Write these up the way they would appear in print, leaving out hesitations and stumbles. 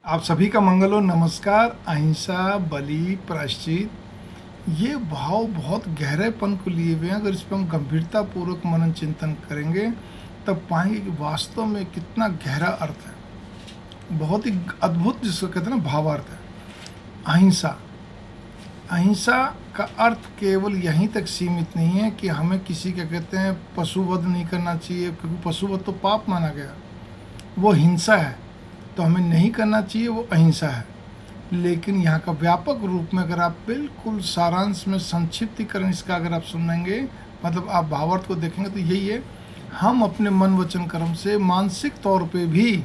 आप सभी का मंगल हो। नमस्कार। अहिंसा, बलि, प्रायश्चित, ये भाव बहुत गहरेपन को लिए हुए हैं। अगर इस पर हम गंभीरता पूर्वक मनन चिंतन करेंगे तब पाएंगे कि वास्तव में कितना गहरा अर्थ है, बहुत ही अद्भुत, जिसको कहते हैं ना भावार्थ है। अहिंसा अहिंसा का अर्थ केवल यहीं तक सीमित नहीं है कि हमें किसी क्या कहते हैं पशुवध नहीं करना चाहिए, क्योंकि पशुवध तो पाप माना गया, वो हिंसा है, तो हमें नहीं करना चाहिए, वो अहिंसा है। लेकिन यहाँ का व्यापक रूप में अगर आप बिल्कुल सारांश में संक्षिप्तीकरण इसका अगर आप सुनेंगे, मतलब आप भावार्थ को देखेंगे तो यही है, हम अपने मन वचन कर्म से मानसिक तौर पे भी,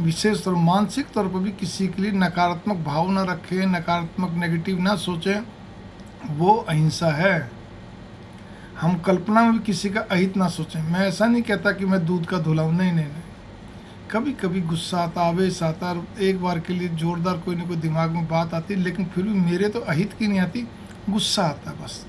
विशेष तौर मानसिक तौर पर भी किसी के लिए नकारात्मक भाव ना रखें, नकारात्मक नेगेटिव ना सोचें, वो अहिंसा है। हम कल्पना में भी किसी का अहित ना सोचें। मैं ऐसा नहीं कहता कि मैं दूध का धुला हूँ, नहीं नहीं नहीं। कभी कभी गुस्सा आता, आवेश आता, एक बार के लिए जोरदार कोई ना कोई दिमाग में बात आती, लेकिन फिर भी मेरे तो अहित की नहीं आती, गुस्सा आता है बस,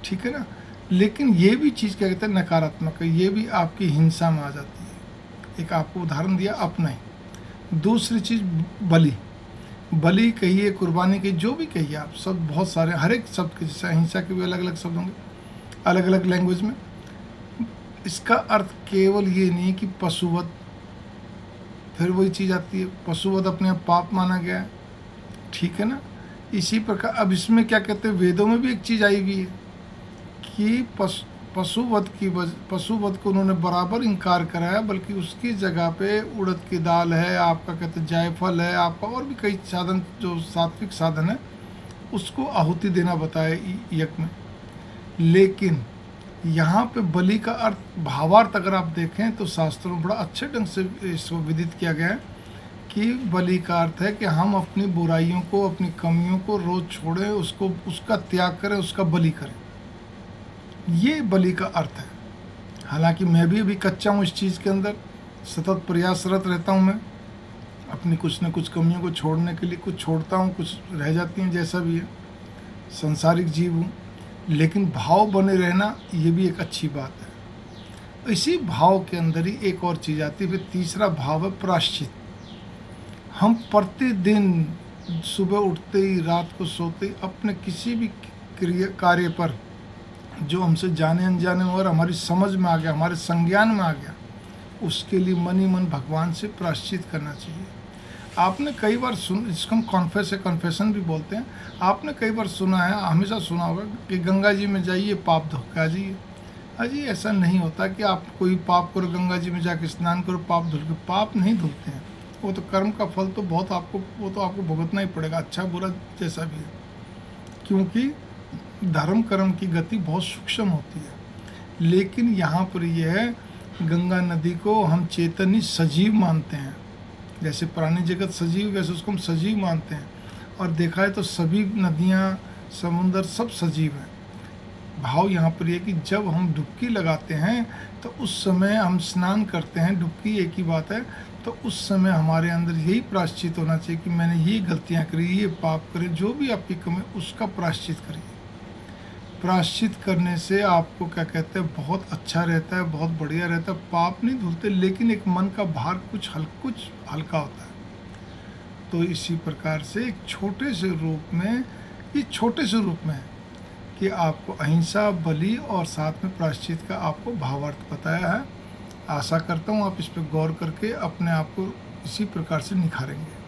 ठीक है ना। लेकिन ये भी चीज़ क्या कहते हैं नकारात्मक है, ये भी आपकी हिंसा में आ जाती है। एक आपको उदाहरण दिया अपना ही। दूसरी चीज़ बलि, बलि कहिए, कुर्बानी कहिए, जो भी कहिए आप, सब बहुत सारे, हर एक शब्द के जैसे अहिंसा के भी अलग अलग शब्द होंगे, अलग अलग लैंग्वेज में। इसका अर्थ केवल ये नहीं कि पशुवध, फिर वही चीज़ आती है, पशुवध अपने आप पाप माना गया है, ठीक है ना। इसी प्रकार अब इसमें क्या कहते हैं, वेदों में भी एक चीज़ आई हुई है कि पशुवध को उन्होंने बराबर इनकार कराया, बल्कि उसकी जगह पे उड़द की दाल है, आपका कहते हैं जायफल है, आपका और भी कई साधन जो सात्विक साधन है, उसको आहुति देना बताया यज्ञ में। लेकिन यहाँ पे बलि का अर्थ, भावार्थ अगर आप देखें तो शास्त्रों में बड़ा अच्छे ढंग से इसको विदित किया गया है कि बलि का अर्थ है कि हम अपनी बुराइयों को, अपनी कमियों को रोज छोड़ें, उसको, उसका त्याग करें, उसका बलि करें। ये बलि का अर्थ है। हालांकि मैं भी अभी कच्चा हूँ इस चीज़ के अंदर, सतत प्रयासरत रहता हूँ मैं अपनी कुछ न कुछ कमियों को छोड़ने के लिए। कुछ छोड़ता हूँ, कुछ रह जाती हैं, जैसा भी है, संसारिक जीव हूँ। लेकिन भाव बने रहना ये भी एक अच्छी बात है। इसी भाव के अंदर ही एक और चीज़ आती है, फिर तीसरा भाव है प्रायश्चित। हम प्रतिदिन सुबह उठते ही, रात को सोते ही, अपने किसी भी कार्य पर जो हमसे जाने अनजाने में और हमारी समझ में आ गया, हमारे संज्ञान में आ गया, उसके लिए मन ही मन भगवान से प्रायश्चित करना चाहिए। आपने कई बार जिसको हम कन्फेशन भी बोलते हैं, आपने कई बार सुना है, हमेशा सुना होगा कि गंगा जी में जाइए, पाप धो के आ जाइए। अजी ऐसा नहीं होता कि आप कोई पाप करो, गंगा जी में जाके स्नान करो, पाप धुल के, पाप नहीं धुलते हैं। वो तो कर्म का फल तो बहुत आपको, वो तो आपको भुगतना ही पड़ेगा, अच्छा बुरा जैसा भी है, क्योंकि धर्म कर्म की गति बहुत सूक्ष्म होती है। लेकिन यहाँ पर यह है, गंगा नदी को हम चैतन्य सजीव मानते हैं। जैसे प्राणी जगत सजीव, वैसे उसको हम सजीव मानते हैं। और देखा है तो सभी नदियाँ, समुंदर सब सजीव हैं। भाव यहाँ पर ये कि जब हम डुबकी लगाते हैं तो उस समय हम स्नान करते हैं, डुबकी एक ही बात है, तो उस समय हमारे अंदर यही प्रायश्चित होना चाहिए कि मैंने ये गलतियाँ करी, ये पाप करे, जो भी आपकी कमी, उसका प्रायश्चित करिए। प्रायश्चित करने से आपको क्या कहते हैं बहुत अच्छा रहता है, बहुत बढ़िया रहता है। पाप नहीं धुलते, लेकिन एक मन का भार कुछ हल्का होता है। तो इसी प्रकार से एक छोटे से रूप में, ये छोटे से रूप में है कि आपको अहिंसा, बलि और साथ में प्रायश्चित का आपको भावार्थ बताया है। आशा करता हूँ आप इस पर गौर करके अपने आप को इसी प्रकार से निखारेंगे।